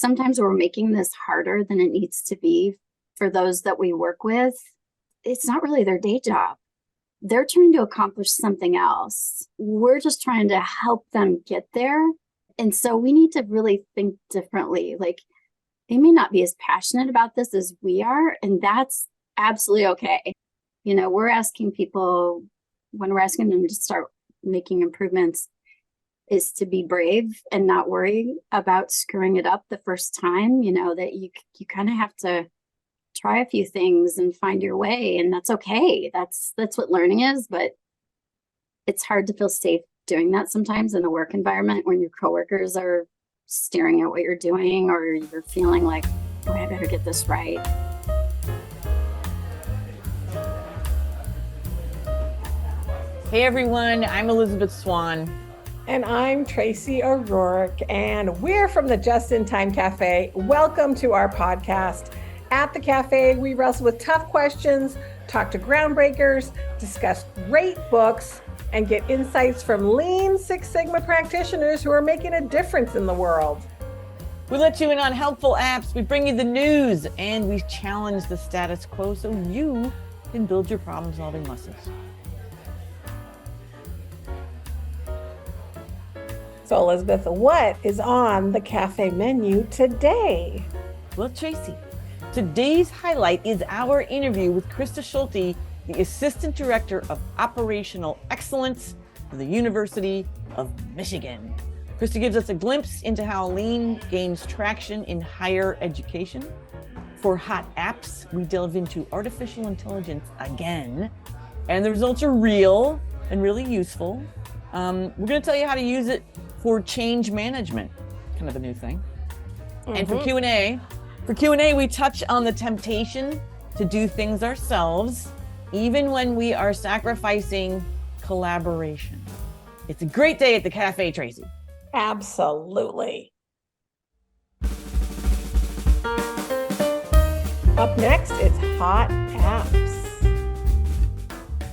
sometimes we're making this harder than it needs to be for those that we work with. It's not really their day job. They're trying to accomplish something else. We're just trying to help them get there. And so we need to really think differently. Like, they may not be as passionate about this as we are, and that's absolutely okay. You know, we're asking people, when we're asking them to start making improvements, is to be brave and not worry about screwing it up the first time. You know, that you kind of have to try a few things and find your way, and that's okay. That's what learning is. But it's hard to feel safe doing that sometimes in a work environment when your coworkers are staring at what you're doing, or you're feeling like, oh, I better get this right. Hey everyone, I'm Elizabeth Swan. And I'm Tracy O'Rourke, and we're from the Just in Time Cafe. Welcome to our podcast. At the cafe, we wrestle with tough questions, talk to groundbreakers, discuss great books, and get insights from Lean Six Sigma practitioners who are making a difference in the world. We let you in on helpful apps, we bring you the news, and we challenge the status quo so you can build your problem-solving muscles. So Elizabeth, what is on the cafe menu today? Well, Tracy, today's highlight is our interview with Krista Schulte, the Assistant Director of Operational Excellence for the University of Michigan. Krista gives us a glimpse into how Lean gains traction in higher education. For hot apps, we delve into artificial intelligence again, and the results are real and really useful. We're going to tell you how to use it for change management, kind of a new thing. And for Q&A, we touch on the temptation to do things ourselves, even when we are sacrificing collaboration. It's a great day at the cafe, Tracy. Absolutely. Up next, it's Hot Apps.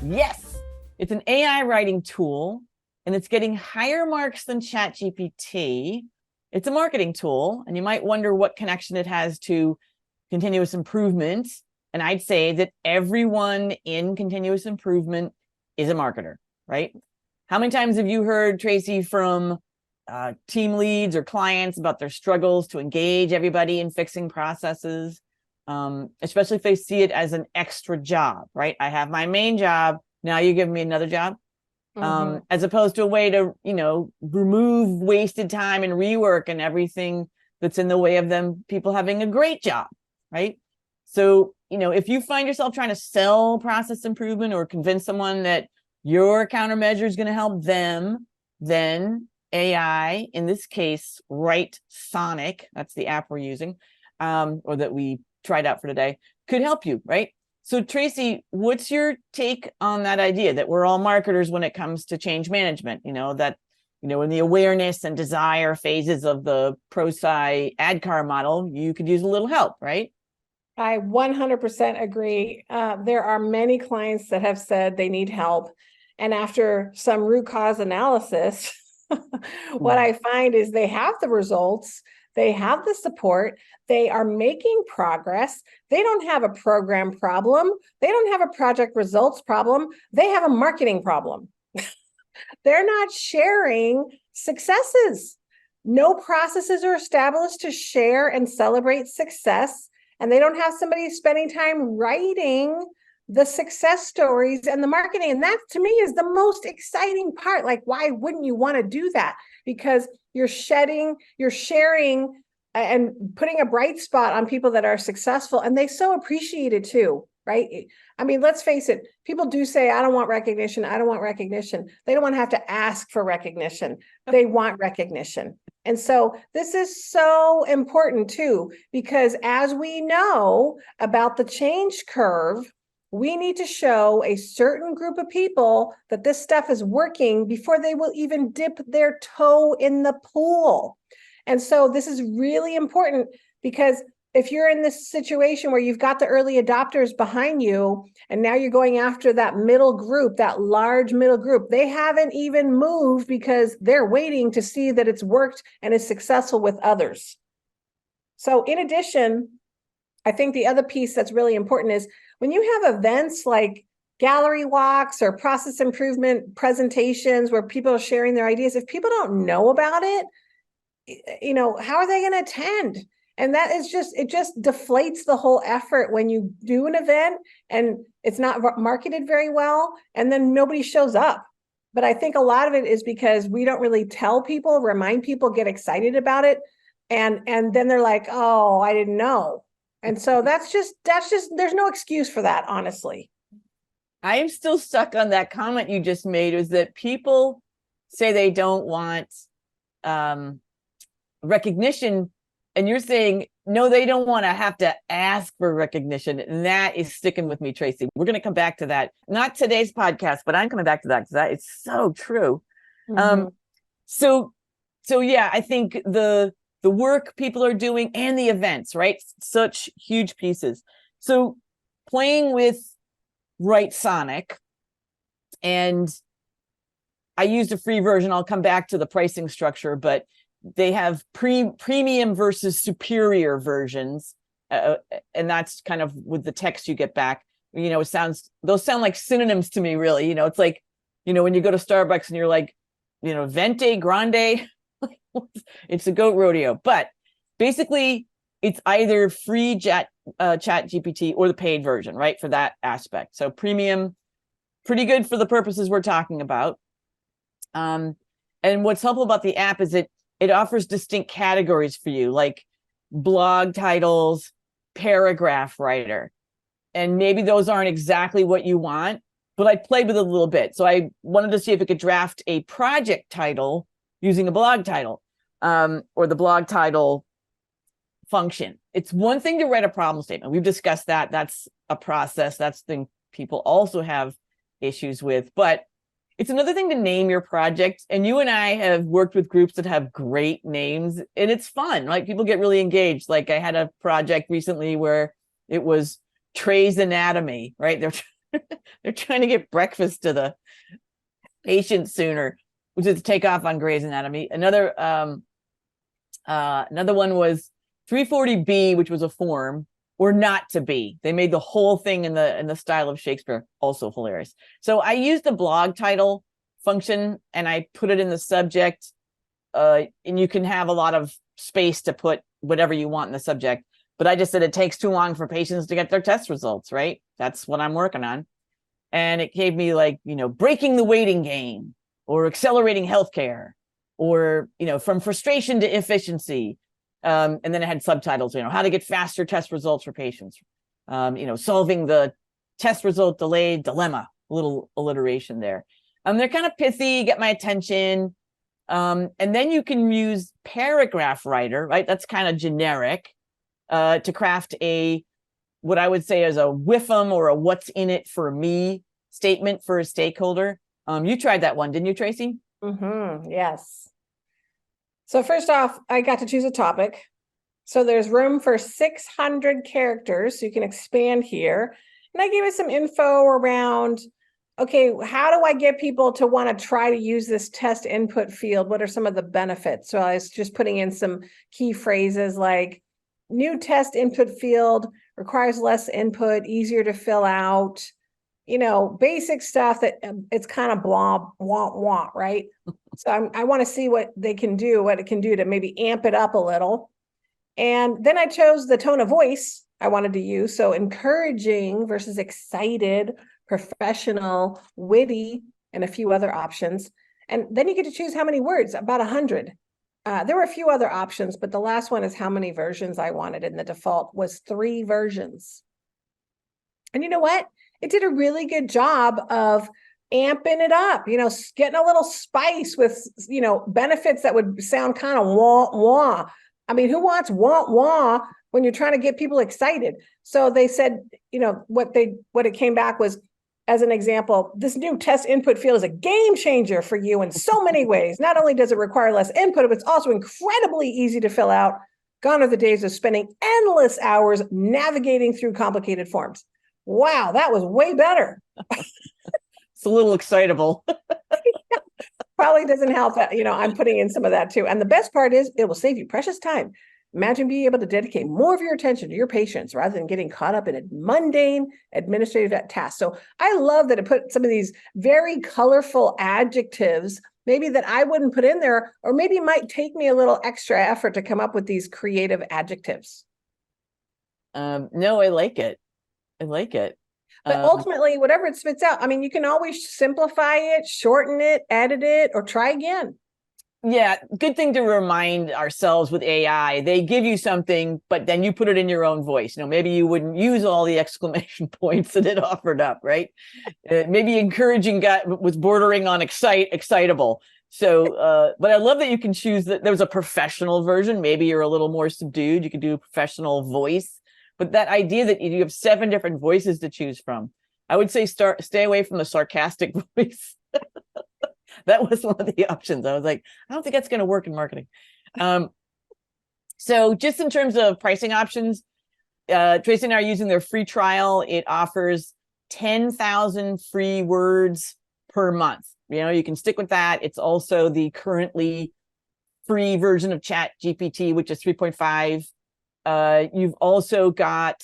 Yes, it's an AI writing tool, and it's getting higher marks than ChatGPT. It's a marketing tool, and you might wonder what connection it has to continuous improvement. And I'd say that everyone in continuous improvement is a marketer, right? How many times have you heard, Tracy, from team leads or clients about their struggles to engage everybody in fixing processes, especially if they see it as an extra job, right? I have my main job, now you give me another job. As opposed to a way to, remove wasted time and rework and everything that's in the way of people having a great job, right? So, if you find yourself trying to sell process improvement or convince someone that your countermeasure is going to help them, then AI, in this case, Writesonic, that's the app we're using, or that we tried out for today, could help you, right? So Tracy, what's your take on that idea that we're all marketers when it comes to change management? In the awareness and desire phases of the ProSci ADKAR model, you could use a little help, right? I 100% agree. There are many clients that have said they need help. And after some root cause analysis, what I find is they have the results, they have the support, they are making progress. They don't have a program problem. They don't have a project results problem. They have a marketing problem. They're not sharing successes. No processes are established to share and celebrate success. And they don't have somebody spending time writing the success stories and the marketing. And that, to me, is the most exciting part. Like, why wouldn't you want to do that? Because you're sharing, and putting a bright spot on people that are successful, and they so appreciate it too, right? I mean, let's face it, people do say, I don't want recognition. I don't want recognition. They don't want to have to ask for recognition. They want recognition. And so this is so important too, because as we know about the change curve, we need to show a certain group of people that this stuff is working before they will even dip their toe in the pool. And so this is really important, because if you're in this situation where you've got the early adopters behind you, and now you're going after that middle group, that large middle group, they haven't even moved because they're waiting to see that it's worked and is successful with others. So in addition, I think the other piece that's really important is when you have events like gallery walks or process improvement presentations where people are sharing their ideas, if people don't know about it, how are they going to attend? And that is it just deflates the whole effort when you do an event and it's not marketed very well, and then nobody shows up. But I think a lot of it is because we don't really tell people, remind people, get excited about it. And then they're like, oh, I didn't know. And so that's just, there's no excuse for that, honestly. I am still stuck on that comment you just made, is that people say they don't want recognition, and you're saying no, they don't want to have to ask for recognition. And that is sticking with me, Tracy. We're going to come back to that, not today's podcast, but I'm coming back to that because that is so true. Mm-hmm. So yeah, I think the work people are doing and the events, right? Such huge pieces. So playing with Writesonic, and I used a free version. I'll come back to the pricing structure, but they have premium versus superior versions. And that's kind of with the text you get back. Those sound like synonyms to me, really. It's like, when you go to Starbucks and you're like, venti, grande, it's a goat rodeo. But basically, it's either free chat GPT or the paid version, right? For that aspect. So premium, pretty good for the purposes we're talking about. And what's helpful about the app is it offers distinct categories for you, like blog titles, paragraph writer. And maybe those aren't exactly what you want, but I played with it a little bit. So I wanted to see if it could draft a project title using a blog title, or the blog title function. It's one thing to write a problem statement. We've discussed that. That's a process. That's the thing people also have issues with. But it's another thing to name your project. And you and I have worked with groups that have great names, and it's fun. Like, people get really engaged. Like, I had a project recently where it was Trey's Anatomy, right? They're trying to get breakfast to the patient sooner, which is to take off on Grey's Anatomy. Another one was 340B, which was a form, or not to be. They made the whole thing in the style of Shakespeare, also hilarious. So I used the blog title function and I put it in the subject, and you can have a lot of space to put whatever you want in the subject. But I just said it takes too long for patients to get their test results, right? That's what I'm working on. And it gave me like, breaking the waiting game, or accelerating healthcare, or, from frustration to efficiency. And then it had subtitles, how to get faster test results for patients, solving the test result delayed dilemma, a little alliteration there. They're kind of pithy, get my attention. And then you can use paragraph writer, right? That's kind of generic, to craft what I would say is a WIFM, or a what's in it for me statement for a stakeholder. You tried that one, didn't you, Tracy? Mm-hmm. Yes. So first off, I got to choose a topic. So there's room for 600 characters, so you can expand here. And I gave it some info around, okay, how do I get people to want to try to use this test input field? What are some of the benefits? So I was just putting in some key phrases like, new test input field requires less input, easier to fill out, basic stuff that it's kind of blah, want, right? So I want to see what it can do to maybe amp it up a little. And then I chose the tone of voice I wanted to use. So encouraging versus excited, professional, witty, and a few other options. And then you get to choose how many words, about 100. There were a few other options, but the last one is how many versions I wanted. And the default was 3 versions. And you know what? It did a really good job of amping it up, getting a little spice with, benefits that would sound kind of wah. I mean, who wants wah when you're trying to get people excited? So they said, what it came back was, as an example, this new test input field is a game changer for you in so many ways. Not only does it require less input, but it's also incredibly easy to fill out. Gone are the days of spending endless hours navigating through complicated forms. Wow, that was way better. It's a little excitable. Probably doesn't help that, I'm putting in some of that too. And the best part is it will save you precious time. Imagine being able to dedicate more of your attention to your patients rather than getting caught up in a mundane administrative tasks. So I love that it put some of these very colorful adjectives, maybe that I wouldn't put in there, or maybe might take me a little extra effort to come up with these creative adjectives. No, I like it. I like it. But ultimately, whatever it spits out, I mean, you can always simplify it, shorten it, edit it, or try again. Yeah, good thing to remind ourselves with AI. They give you something, but then you put it in your own voice. Maybe you wouldn't use all the exclamation points that it offered up, right? Maybe encouraging was bordering on excitable. So, but I love that you can choose that. There was a professional version. Maybe you're a little more subdued. You could do a professional voice. But that idea that you have 7 different voices to choose from, I would say stay away from the sarcastic voice. That was one of the options. I was like, I don't think that's going to work in marketing. So just in terms of pricing options, Tracy and I are using their free trial. It offers 10,000 free words per month. You can stick with that. It's also the currently free version of Chat GPT, which is 3.5. You've also got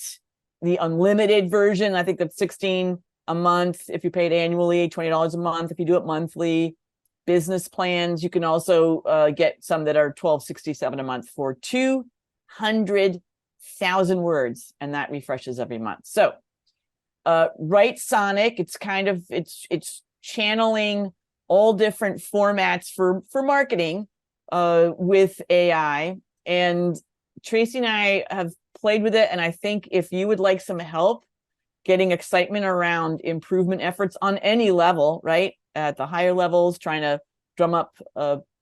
the unlimited version. I think that's $16 a month if you pay it annually, $20 a month if you do it monthly. Business plans, you can also get some that are $12.67 a month for 200,000 words, and that refreshes every month. So Writesonic, it's channeling all different formats for marketing with AI. And Tracy and I have played with it, and I think if you would like some help getting excitement around improvement efforts on any level, right? At the higher levels, trying to drum up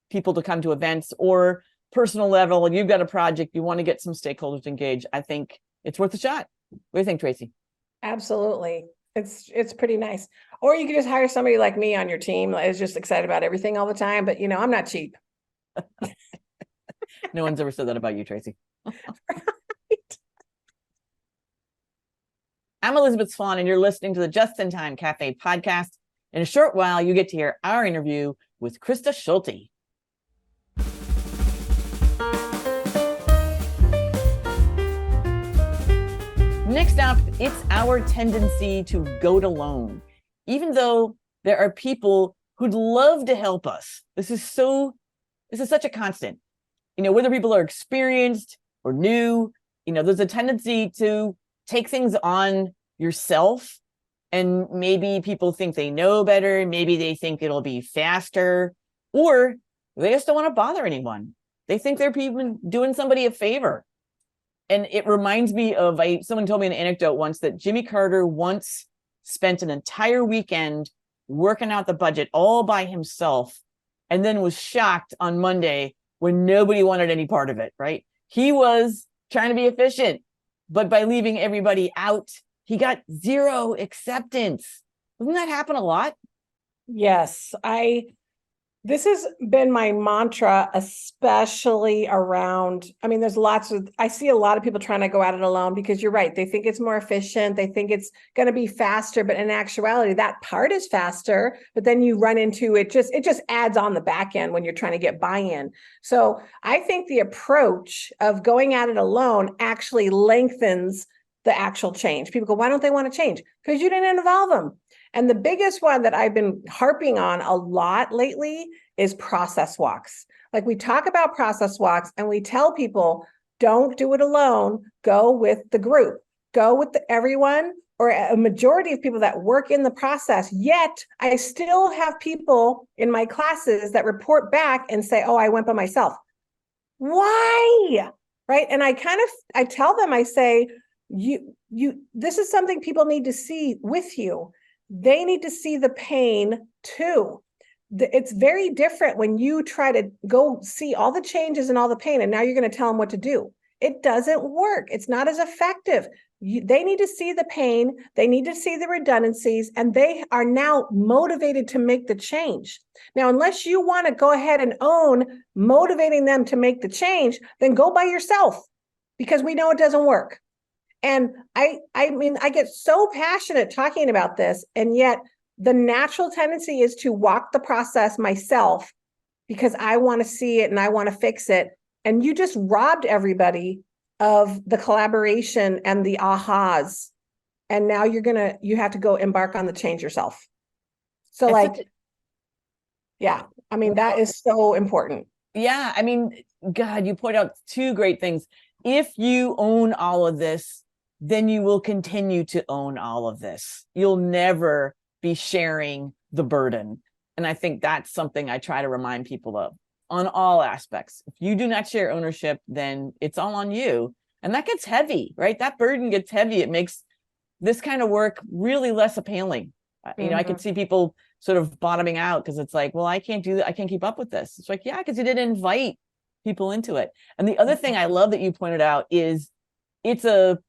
people to come to events, or personal level, and you've got a project, you want to get some stakeholders engaged, I think it's worth a shot. What do you think, Tracy? Absolutely. It's pretty nice. Or you could just hire somebody like me on your team that is just excited about everything all the time, but I'm not cheap. No one's ever said that about you, Tracy. Right. I'm Elizabeth Swan, and you're listening to the Just in Time Cafe podcast. In a short while, you get to hear our interview with Krista Schulte. Next up, it's our tendency to go it alone, even though there are people who'd love to help us. This is such a constant. Whether people are experienced or new, there's a tendency to take things on yourself. And maybe people think they know better. Maybe they think it'll be faster, or they just don't want to bother anyone. They think they're even doing somebody a favor. And it reminds me of someone told me an anecdote once that Jimmy Carter once spent an entire weekend working out the budget all by himself, and then was shocked on Monday when nobody wanted any part of it, right? He was trying to be efficient, but by leaving everybody out, he got 0 acceptance. Doesn't that happen a lot? Yes, this has been my mantra, especially around, I see a lot of people trying to go at it alone, because you're right. They think it's more efficient. They think it's going to be faster, but in actuality, that part is faster, but then you run into it just adds on the back end when you're trying to get buy-in. So I think the approach of going at it alone actually lengthens the actual change. People go, why don't they want to change? Because you didn't involve them. And the biggest one that I've been harping on a lot lately is process walks. Like, we talk about process walks and we tell people, don't do it alone, go with the group, go with everyone or a majority of people that work in the process. Yet I still have people in my classes that report back and say, oh, I went by myself. Why? Right. And I tell them, I say, this is something people need to see with you. They need to see the pain too. It's very different when you try to go see all the changes and all the pain, and now you're going to tell them what to do. It doesn't work. It's not as effective. They need to see the pain. They need to see the redundancies, and they are now motivated to make the change. Now, unless you want to go ahead and own motivating them to make the change, then go by yourself, because we know it doesn't work. And I get so passionate talking about this, and yet the natural tendency is to walk the process myself because I want to see it and I want to fix it. And you just robbed everybody of the collaboration and the ahas. And now you have to go embark on the change yourself. So yeah, I mean, that is so important. Yeah, I mean, God, you point out two great things. If you own all of this, then you will continue to own all of this. You'll never be sharing the burden. And I think that's something I try to remind people of on all aspects. If you do not share ownership, then it's all on you. And that gets heavy, right? That burden gets heavy. It makes this kind of work really less appealing. You know, I could see people sort of bottoming out because it's like, well, I can't do that. I can't keep up with this. It's like, yeah, because you didn't invite people into it. And the other thing I love that you pointed out is it's a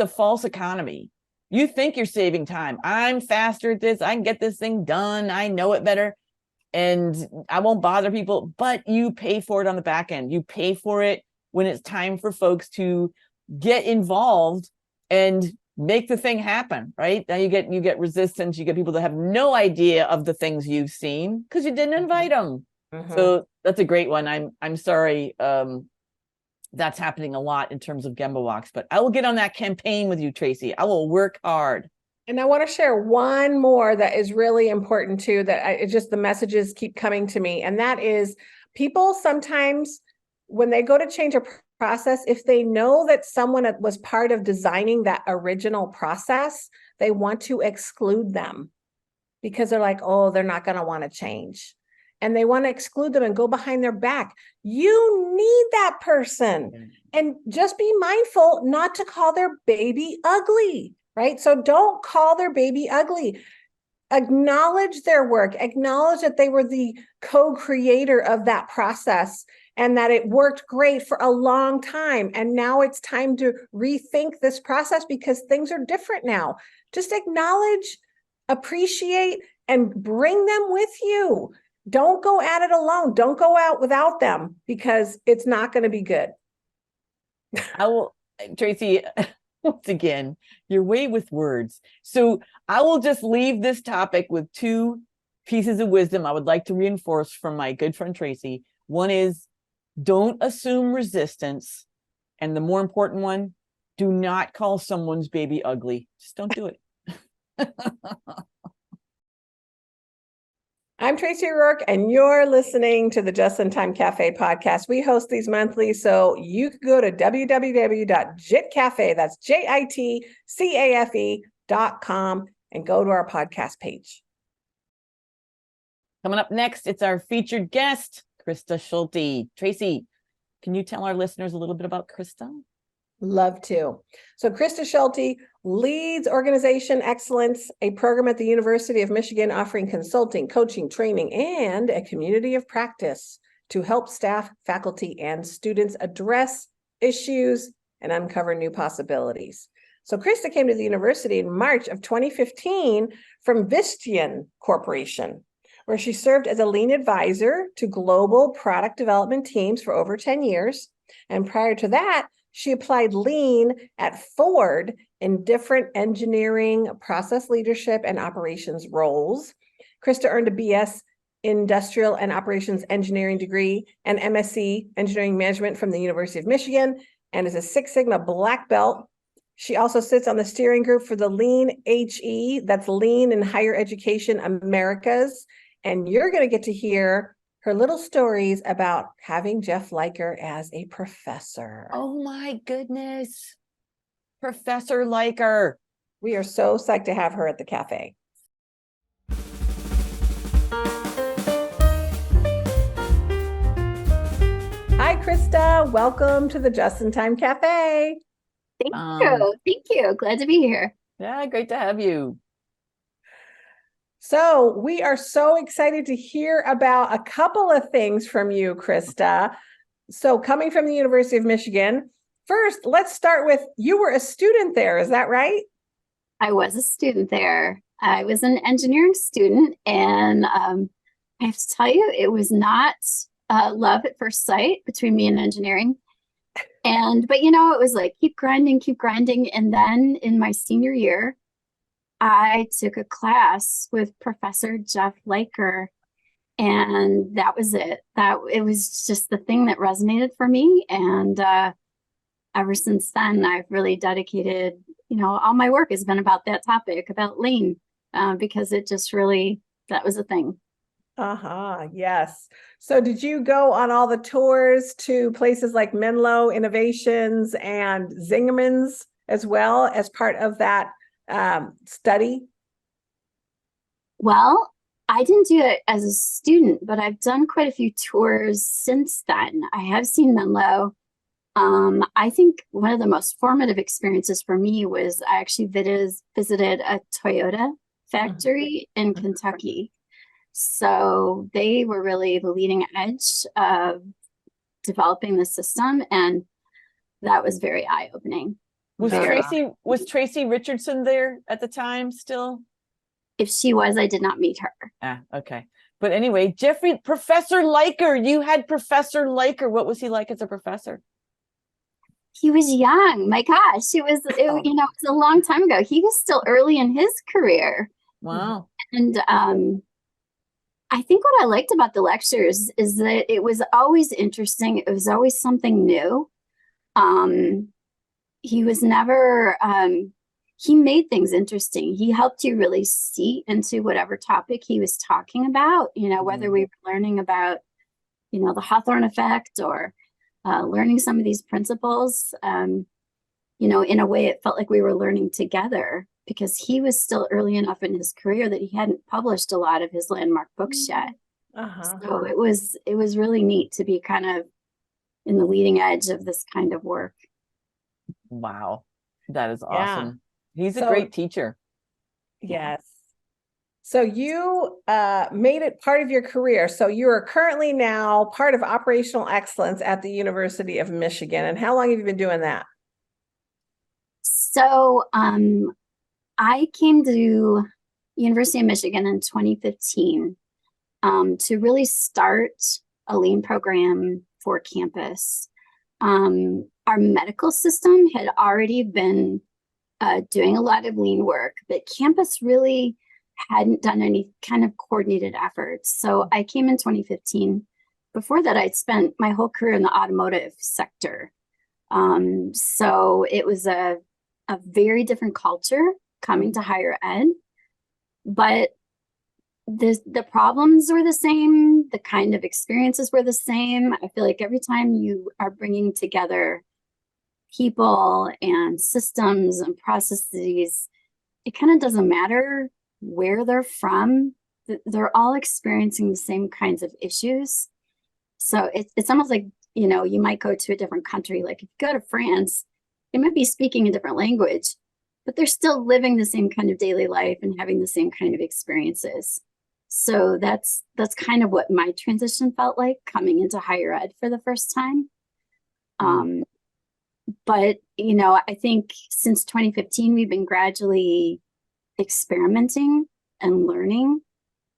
false economy. You think you're saving time. I'm faster at this. I can get this thing done. I know it better. And I won't bother people, but you pay for it on the back end. You pay for it when it's time for folks to get involved and make the thing happen, right? Now you get resistance. You get people that have no idea of the things you've seen because you didn't invite them. So that's a great one. I'm sorry. That's happening a lot in terms of Gemba walks, but I will get on that campaign with you, Tracy. I will work hard. And I want to share one more that is really important too, it's just the messages keep coming to me. And that is people sometimes when they go to change a process, if they know that someone was part of designing that original process, they want to exclude them because they're like, oh, they're not going to want to change. And they want to exclude them and go behind their back. You need that person. And just be mindful not to call their baby ugly, right? So don't call their baby ugly. Acknowledge their work. Acknowledge that they were the co-creator of that process and that it worked great for a long time. And now it's time to rethink this process because things are different now. Just acknowledge, appreciate, and bring them with you. Don't go at it alone. Don't go out without them because it's not going to be good. I will, Tracy, once again, you're way with words. So I will just leave this topic with two pieces of wisdom I would like to reinforce from my good friend Tracy. One is don't assume resistance. And the more important one, do not call someone's baby ugly. Just don't do it. I'm Tracy O'Rourke, and you're listening to the Just in Time Cafe podcast. We host these monthly, so you can go to www.jitcafe, that's JITCAFE.com, and go to our podcast page. Coming up next, it's our featured guest, Krista Schulte. Tracy, can you tell our listeners a little bit about Krista? Love to. So Krista Schulte leads Organization Excellence, a program at the University of Michigan offering consulting, coaching, training, and a community of practice to help staff, faculty, and students address issues and uncover new possibilities. So Krista came to the university in March of 2015 from Visteon Corporation, where she served as a lean advisor to global product development teams for over 10 years. And prior to that, she applied lean at Ford in different engineering, process leadership, and operations roles. Krista earned a BS Industrial and Operations Engineering degree and MSc Engineering Management from the University of Michigan and is a Six Sigma Black Belt. She also sits on the steering group for the Lean HE, that's Lean in Higher Education Americas. And you're going to get to hear her little stories about having Jeff Liker as a professor. Oh my goodness. Professor Liker. We are so psyched to have her at the cafe. Hi, Krista. Welcome to the Just in Time Cafe. Thank you. Thank you. Glad to be here. Yeah, great to have you. So we are so excited to hear about a couple of things from you, Krista. So coming from the University of Michigan, first, let's start with, you were a student there, is that right? I was a student there. I was an engineering student, and I have to tell you, it was not love at first sight between me and engineering. But it was like, keep grinding. And then in my senior year, I took a class with Professor Jeff Liker, And that was it. That it was just the thing that resonated for me. And ever since then, I've really dedicated, all my work has been about that topic, about lean, because it just really, that was a thing. Yes. So did you go on all the tours to places like Menlo Innovations and Zingerman's as well as part of that study? Well, I didn't do it as a student, but I've done quite a few tours since then. I have seen Menlo. I think one of the most formative experiences for me was I actually visited a Toyota factory in Kentucky. So they were really the leading edge of developing the system, and that was very eye-opening. Was Very. Tracy Richardson there at the time still? If she was, I did not meet her. Okay. But anyway, Professor Liker, you had Professor Liker. What was he like as a professor? He was young. My gosh, it was a long time ago. He was still early in his career. Wow. And I think what I liked about the lectures is that it was always interesting. It was always something new. He was never, he made things interesting. He helped you really see into whatever topic he was talking about, whether we were learning about, the Hawthorne effect or learning some of these principles, in a way it felt like we were learning together because he was still early enough in his career that he hadn't published a lot of his landmark books yet. So it was really neat to be kind of in the leading edge of this kind of work. Wow. That is awesome. Yeah. He's a great teacher. Yes. So you made it part of your career. So you are currently now part of operational excellence at the University of Michigan. And how long have you been doing that? So I came to University of Michigan in 2015 to really start a lean program for campus. Our medical system had already been doing a lot of lean work, but campus really hadn't done any kind of coordinated efforts. So I came in 2015. Before that, I'd spent my whole career in the automotive sector. So it was a very different culture coming to higher ed, but the problems were the same. The kind of experiences were the same. I feel like every time you are bringing together people and systems and processes, it kind of doesn't matter where they're from. They're all experiencing the same kinds of issues. So it's almost like, you might go to a different country. Like if you go to France, they might be speaking a different language, but they're still living the same kind of daily life and having the same kind of experiences. So that's kind of what my transition felt like coming into higher ed for the first time. But, I think since 2015, we've been gradually experimenting and learning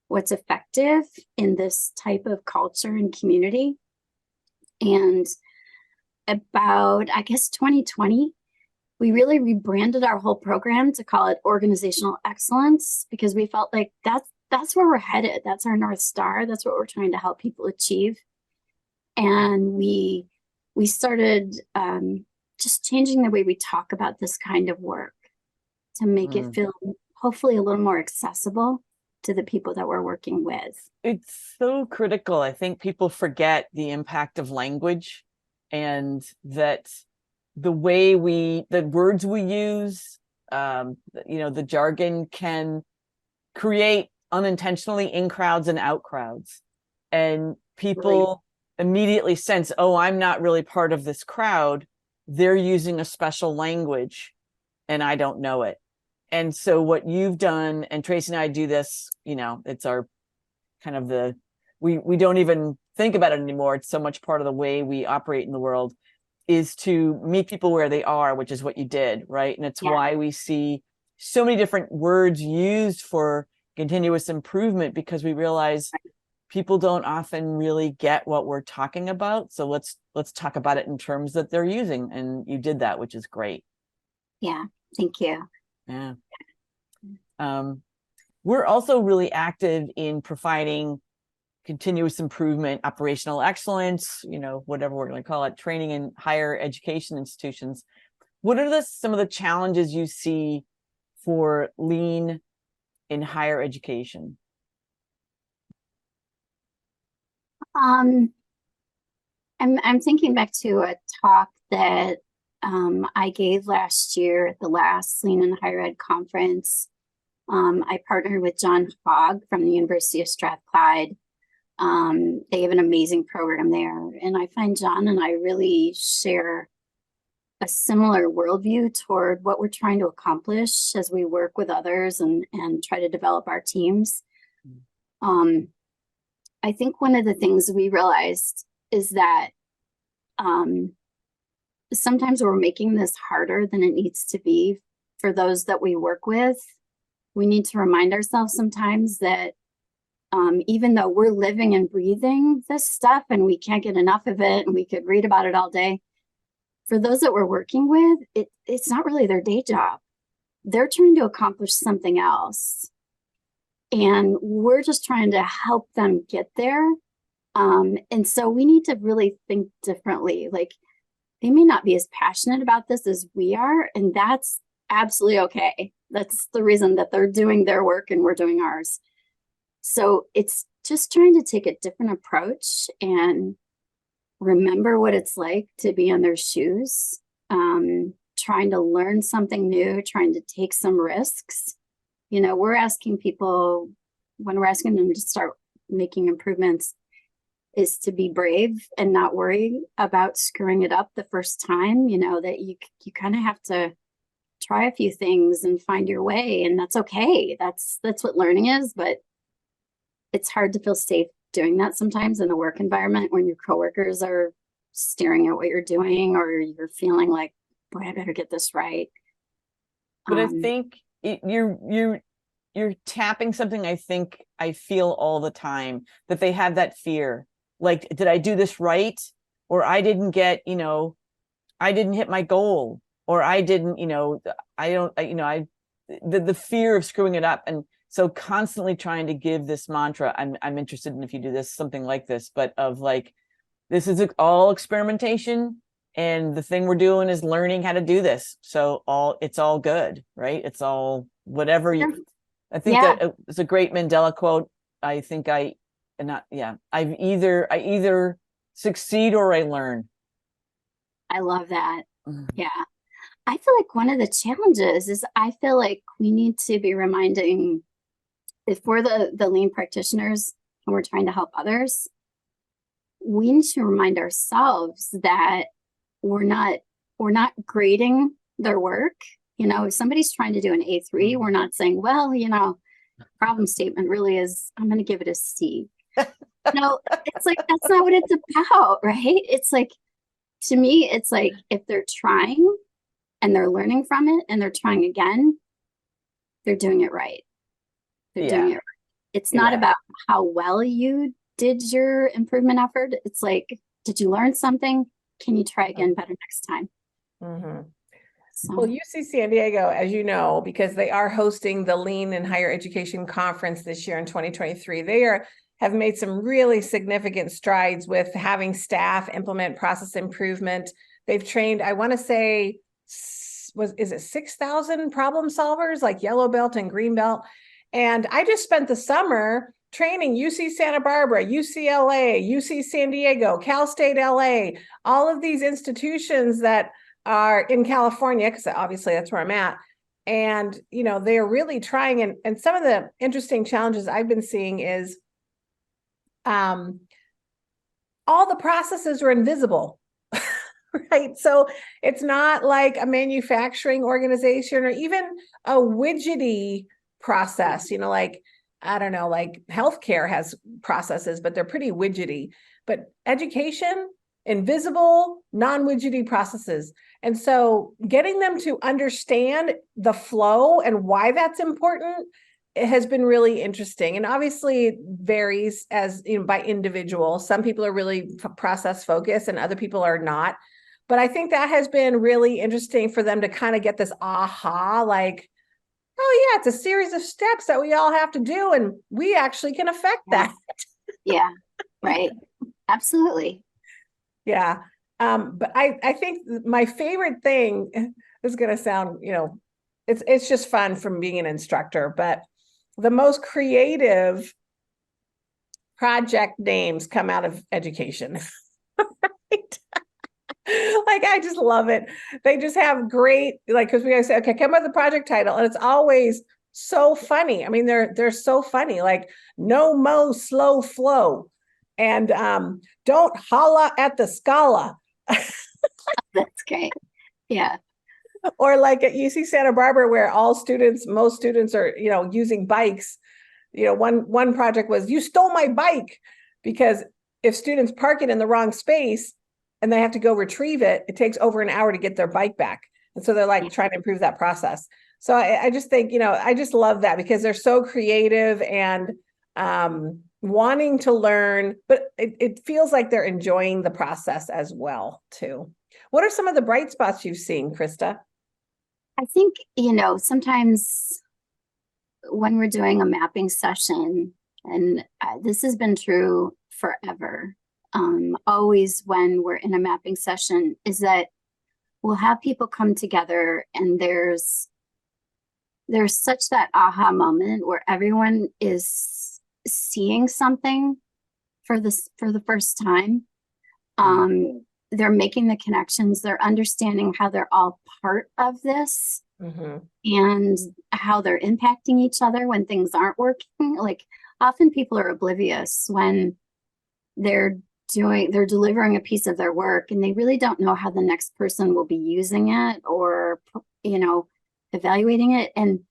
what's effective in this type of culture and community. And about, I guess, 2020, we really rebranded our whole program to call it organizational excellence because we felt like that's where we're headed. That's our North Star. That's what we're trying to help people achieve. And we started just changing the way we talk about this kind of work to make it feel hopefully a little more accessible to the people that we're working with. It's so critical. I think people forget the impact of language and that the words we use, the jargon can create unintentionally in crowds and out crowds. And people immediately sense, oh, I'm not really part of this crowd. They're using a special language and I don't know it. And so what you've done, and Tracy and I do this, it's our kind of we don't even think about it anymore. It's so much part of the way we operate in the world, is to meet people where they are, which is what you did, right? And it's why we see so many different words used for continuous improvement, because we realize people don't often really get what we're talking about. So let's talk about it in terms that they're using. And you did that, which is great. Yeah, thank you. Yeah. We're also really active in providing continuous improvement, operational excellence, whatever we're going to call it, training in higher education institutions. What are some of the challenges you see for lean in higher education? I'm thinking back to a talk that I gave last year at the last Lean in Higher Ed conference. I partnered with John Hogg from the University of Strathclyde. They have an amazing program there. And I find John and I really share a similar worldview toward what we're trying to accomplish as we work with others and try to develop our teams. I think one of the things we realized is that sometimes we're making this harder than it needs to be for those that we work with. We need to remind ourselves sometimes that even though we're living and breathing this stuff and we can't get enough of it and we could read about it all day, for those that we're working with, it's not really their day job. They're trying to accomplish something else. And we're just trying to help them get there. And so we need to really think differently. Like, they may not be as passionate about this as we are, and that's absolutely okay. That's the reason that they're doing their work and we're doing ours. So it's just trying to take a different approach and remember what it's like to be in their shoes, trying to learn something new, trying to take some risks. We're asking people, when we're asking them to start making improvements, is to be brave and not worry about screwing it up the first time. That you kind of have to try a few things and find your way, and that's okay. That's what learning is, but it's hard to feel safe doing that sometimes in a work environment when your coworkers are staring at what you're doing, or you're feeling like, boy, I better get this right. But I think you're tapping something I feel all the time, that they have that fear. Like, did I do this right? Or I didn't get, I didn't hit my goal, or I didn't, the fear of screwing it up. And so constantly trying to give this mantra, I'm interested in if you do this, something like this, but of like, this is all experimentation. And the thing we're doing is learning how to do this. So it's all good, right? It's all whatever I think that it's a great Mandela quote. I think I either succeed or I learn. I love that. Yeah. I feel like one of the challenges is I feel like we need to be reminding, if we're the lean practitioners and we're trying to help others, we need to remind ourselves that we're not grading their work. If somebody's trying to do an A3, we're not saying, well, problem statement really is, I'm going to give it a C. No, it's like, that's not what it's about, right? It's like, to me, it's like, if they're trying and they're learning from it and they're trying again, they're doing it right. They're doing it right. It's not about how well you did your improvement effort. It's like, did you learn something? Can you try again better next time? Mm-hmm. So. Well, UC San Diego, as you know, because they are hosting the Lean in Higher Education Conference this year in 2023, they have made some really significant strides with having staff implement process improvement. They've trained, I want to say, is it 6,000 problem solvers, like yellow belt and green belt? And I just spent the summer training UC Santa Barbara, UCLA, UC San Diego, Cal State LA, all of these institutions that are in California, because obviously that's where I'm at. And, they're really trying. And some of the interesting challenges I've been seeing is all the processes are invisible, right? So it's not like a manufacturing organization or even a widgety process, like, I don't know, like healthcare has processes, but they're pretty widgety. But education, invisible, non-widgety processes. And so getting them to understand the flow and why that's important, it has been really interesting. And obviously it varies as by individual. Some people are really process focused and other people are not. But I think that has been really interesting for them to kind of get this aha, like, oh yeah, it's a series of steps that we all have to do, and we actually can affect that. Yeah, right. Absolutely. Yeah. But I think my favorite thing is going to sound, it's just fun from being an instructor, but the most creative project names come out of education. Right? Like, I just love it. They just have great, like, because we always say, okay, come up with the project title, and it's always so funny. I mean, they're so funny, like no mo slow flow, and don't holla at the scala. That's great. Yeah. Or like at UC Santa Barbara, where most students are, using bikes. One project was, you stole my bike, because if students park it in the wrong space and they have to go retrieve it, it takes over an hour to get their bike back. And so they're like trying to improve that process. So I just think, I just love that, because they're so creative and wanting to learn, but it feels like they're enjoying the process as well, too. What are some of the bright spots you've seen, Krista? I think, sometimes when we're doing a mapping session, and this has been true forever, always when we're in a mapping session, is that we'll have people come together, and there's such that aha moment where everyone is seeing something for the first time. They're making the connections, they're understanding how they're all part of this, and how they're impacting each other when things aren't working. Like, often people are oblivious when they're delivering a piece of their work, and they really don't know how the next person will be using it, or evaluating it. And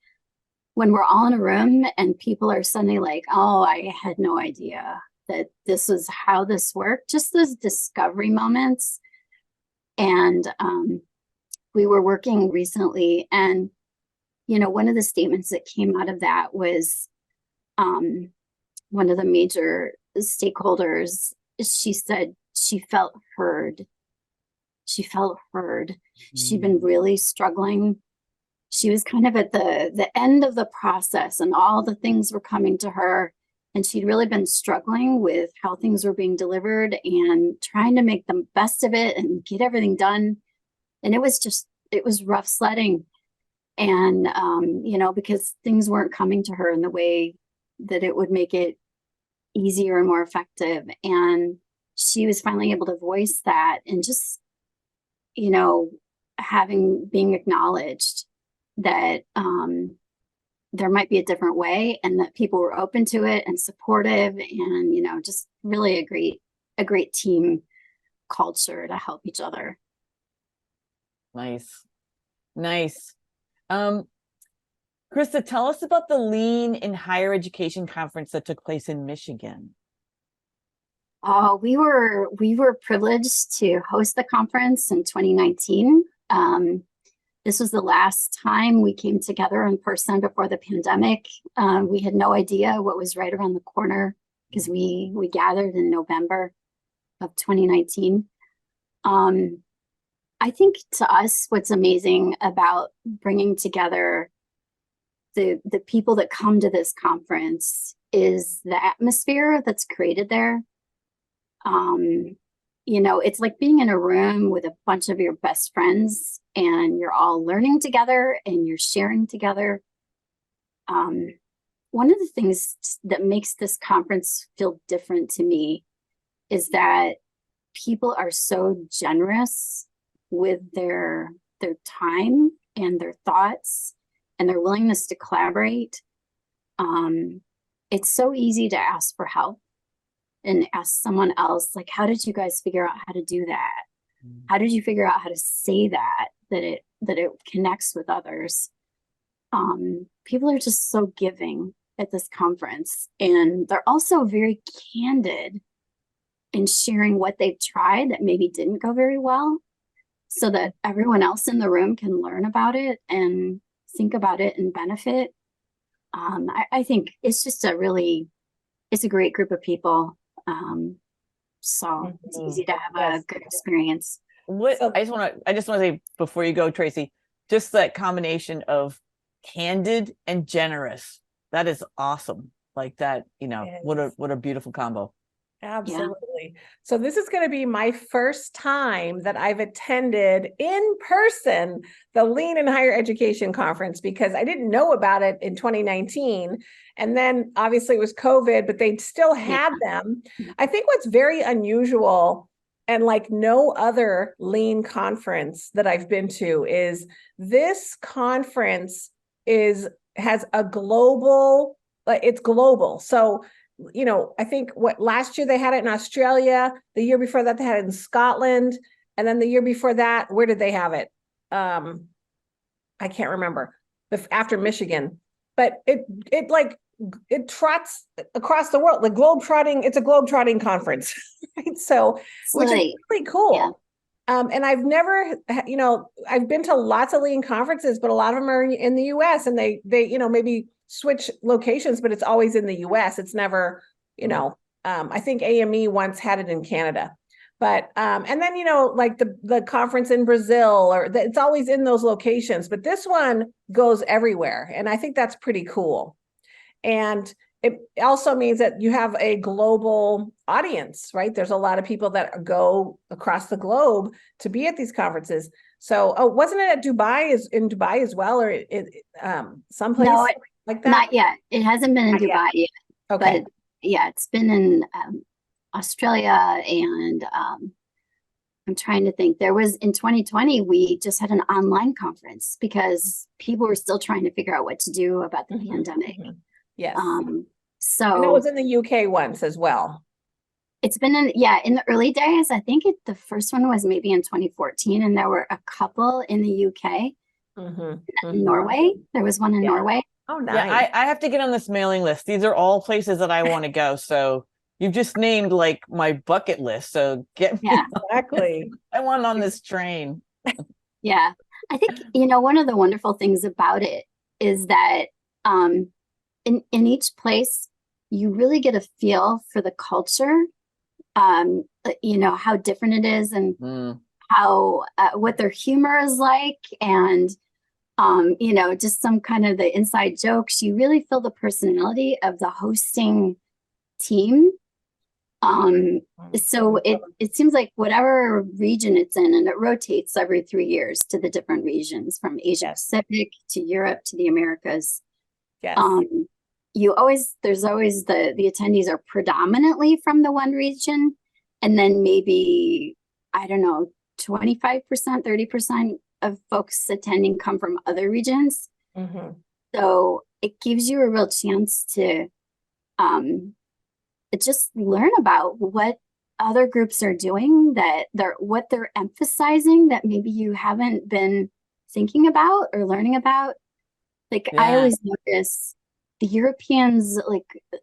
when we're all in a room and people are suddenly like, oh, I had no idea that this was how this worked, just those discovery moments. And we were working recently, and one of the statements that came out of that was, one of the major stakeholders, she said she felt heard. She'd been really struggling. She was kind of at the end of the process, and all the things were coming to her, and she'd really been struggling with how things were being delivered and trying to make the best of it and get everything done. And it was rough sledding. And, because things weren't coming to her in the way that it would make it easier and more effective. And she was finally able to voice that, and just, being acknowledged that there might be a different way, and that people were open to it and supportive, and just really a great team culture to help each other. Nice. Krista, tell us about the Lean in Higher Education conference that took place in Michigan. We were privileged to host the conference in 2019. This was the last time we came together in person before the pandemic. We had no idea what was right around the corner, because we gathered in November of 2019. I think, to us, what's amazing about bringing together the people that come to this conference is the atmosphere that's created there. It's like being in a room with a bunch of your best friends, and you're all learning together and you're sharing together. One of the things that makes this conference feel different to me is that people are so generous with their time and their thoughts and their willingness to collaborate. It's so easy to ask for help and ask someone else, like, how did you guys figure out how to do that? How did you figure out how to say that it connects with others? People are just so giving at this conference, and they're also very candid in sharing what they've tried that maybe didn't go very well, so that everyone else in the room can learn about it and think about it and benefit. I think it's just it's a great group of people. So it's easy to have a good experience. I just want to say before you go, Tracy, just that combination of candid and generous, that is awesome. Like that, what a beautiful combo. Absolutely. So this is going to be my first time that I've attended in person the Lean in Higher Education Conference, because I didn't know about it in 2019. And then obviously it was COVID, but they still had them. I think what's very unusual, and like no other Lean conference that I've been to, is this conference has a global, like it's global. So I think last year they had it in Australia, the year before that they had it in Scotland, and then the year before that, where did they have it? I can't remember. After Michigan, but it trots across the world. It's a globe-trotting conference, right? So, which is really cool. Yeah. And I've never, I've been to lots of Lean conferences, but a lot of them are in the US, and they maybe switch locations, but it's always in the US. It's never, I think AME once had it in Canada, but, and then, like the conference in Brazil, it's always in those locations, but this one goes everywhere. And I think that's pretty cool. And it also means that you have a global audience, right? There's a lot of people that go across the globe to be at these conferences. So, wasn't it at in Dubai as well, or someplace? No, like that? Not yet. It hasn't been in Dubai yet. Okay. But yeah, it's been in Australia, and I'm trying to think. There was in 2020, we just had an online conference because people were still trying to figure out what to do about the pandemic. Yes. So and it was in the UK once as well. It's been in the early days. I think the first one was maybe in 2014, and there were a couple in the UK. Norway. There was one in Norway. Oh, nice. Yeah, I have to get on this mailing list. These are all places that I want to go. So you've just named like my bucket list. So get me. Exactly. I want on this train. Yeah. I think, one of the wonderful things about it is that in each place, you really get a feel for the culture, how different it is, and how, what their humor is like, and just some kind of the inside jokes. You really feel the personality of the hosting team. So it seems like whatever region it's in, and it rotates every 3 years to the different regions, from Asia Pacific to Europe to the Americas. Yes. There's always the attendees are predominantly from the one region, and then maybe, I don't know, 25%, 30% of folks attending come from other regions. So it gives you a real chance to just learn about what other groups are doing, what they're emphasizing that maybe you haven't been thinking about or learning about. Like I always notice the Europeans,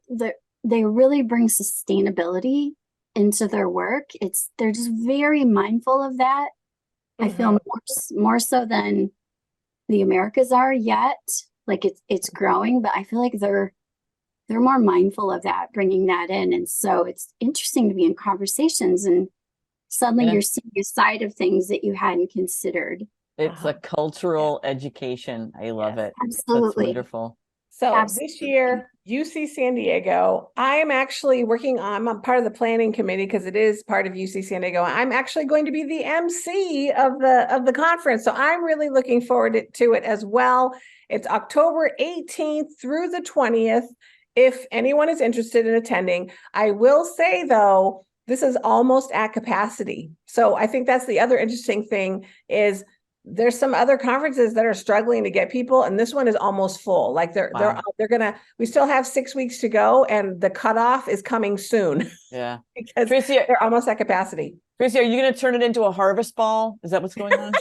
they really bring sustainability into their work. They're just very mindful of that. I feel more so than the Americas are yet. Like it's growing, but I feel like they're more mindful of that, bringing that in. And so it's interesting to be in conversations, and suddenly you're seeing a side of things that you hadn't considered. It's a cultural education. I love it. Absolutely. That's wonderful. So this year, UC San Diego, I'm actually I'm part of the planning committee because it is part of UC San Diego. I'm actually going to be the MC of the conference. So I'm really looking forward to it as well. It's October 18th through the 20th. If anyone is interested in attending, I will say though, this is almost at capacity. So I think that's the other interesting thing is there's some other conferences that are struggling to get people, and this one is almost full. Like we still have 6 weeks to go, and the cutoff is coming soon. Yeah. Because Tracy, they're almost at capacity. Tracy, are you going to turn it into a harvest ball? Is that what's going on?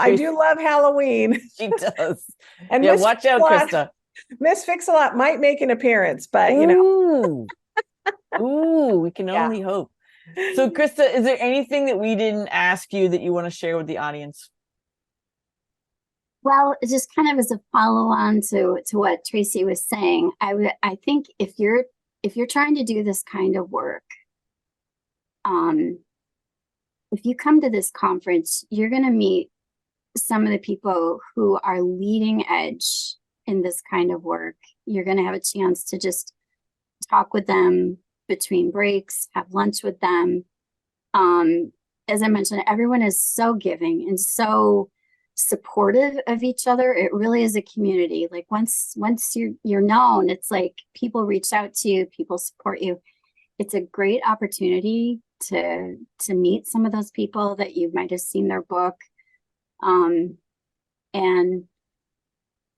I do love Halloween. She does. And yeah, watch out, Krista. Miss Fix-a-Lot might make an appearance, but Ooh, we can only hope. So, Krista, is there anything that we didn't ask you that you want to share with the audience? Well, it's just kind of as a follow-on to what Tracy was saying. I think if you're trying to do this kind of work, if you come to this conference, you're going to meet some of the people who are leading edge in this kind of work. You're going to have a chance to just talk with them between breaks, have lunch with them. As I mentioned, everyone is so giving and so supportive of each other. It really is a community. Like once you're known, it's like people reach out to you, people support you. It's a great opportunity to meet some of those people that you might have seen their book. And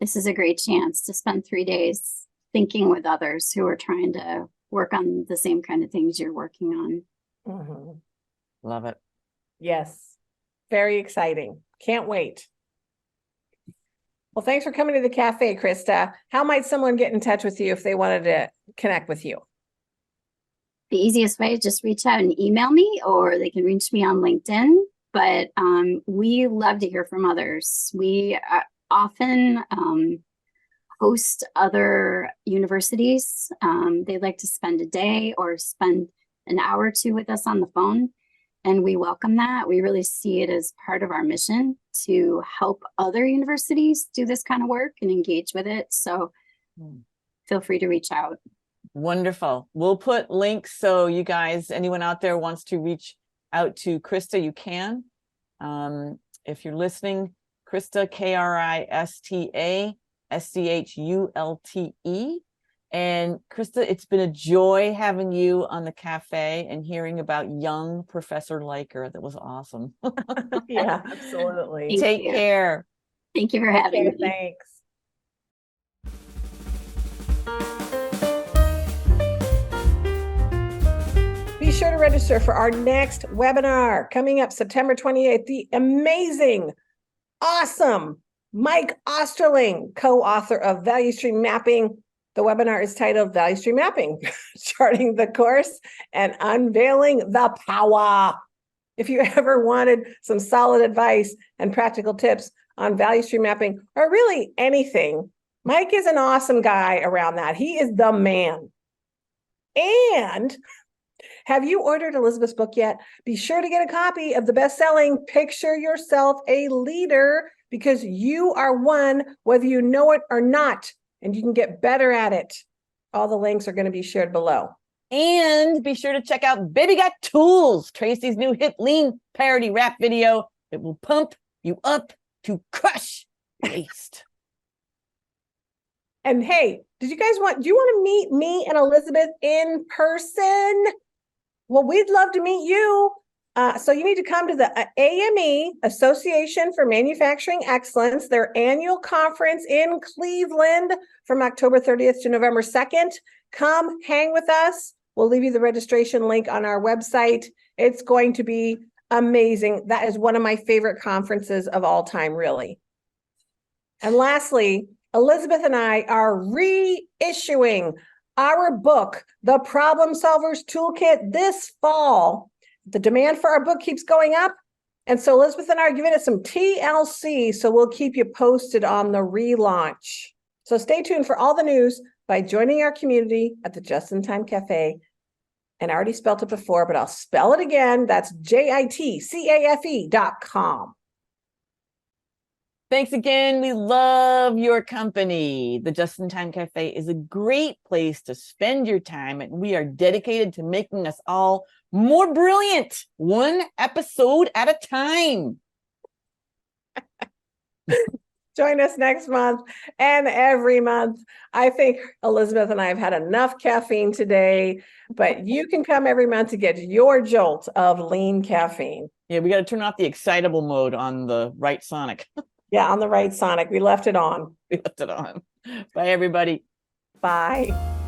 this is a great chance to spend 3 days thinking with others who are trying to work on the same kind of things you're working on. Mm-hmm. Love it. Yes. Very exciting. Can't wait. Well, thanks for coming to the cafe, Krista. How might someone get in touch with you if they wanted to connect with you? The easiest way is just reach out and email me, or they can reach me on LinkedIn. But we love to hear from others. We often host other universities. They like to spend a day or spend an hour or two with us on the phone. And we welcome that. We really see it as part of our mission to help other universities do this kind of work and engage with it. So feel free to reach out. Wonderful. We'll put links so you guys, anyone out there wants to reach out to Krista, you can. If you're listening, Krista, Krista Schulte. And Krista, it's been a joy having you on the cafe and hearing about young Professor Liker. That was awesome. Yeah, absolutely. Take care. Thank you for having me. Thanks. Be sure to register for our next webinar coming up September 28th. The amazing, awesome Mike Osterling, co-author of Value Stream Mapping. The webinar is titled Value Stream Mapping, Charting the Course and Unveiling the Power. If you ever wanted some solid advice and practical tips on value stream mapping, or really anything, Mike is an awesome guy around that. He is the man. And have you ordered Elisabeth's book yet? Be sure to get a copy of the best-selling Picture Yourself a Leader, because you are one, whether you know it or not, and you can get better at it. All the links are going to be shared below. And be sure to check out Baby Got Tools, Tracy's new hit lean parody rap video that will pump you up to crush waste. And hey, do you want to meet me and Elisabeth in person? Well, we'd love to meet you. So you need to come to the AME, Association for Manufacturing Excellence, their annual conference in Cleveland from October 30th to November 2nd. Come hang with us. We'll leave you the registration link on our website. It's going to be amazing. That is one of my favorite conferences of all time, really. And lastly, Elisabeth and I are reissuing our book, The Problem Solver's Toolkit, this fall. The demand for our book keeps going up. And so Elisabeth and I are giving it some TLC, so we'll keep you posted on the relaunch. So stay tuned for all the news by joining our community at the Just in Time Cafe. And I already spelled it before, but I'll spell it again. That's JITCAFE.com. Thanks again. We love your company. The Just in Time Cafe is a great place to spend your time, and we are dedicated to making us all more brilliant, one episode at a time. Join us next month and every month. I think Elisabeth and I have had enough caffeine today, but you can come every month to get your jolt of lean caffeine. Yeah, we got to turn off the excitable mode on the Writesonic. Yeah, on the Writesonic. We left it on. We left it on. Bye, everybody. Bye.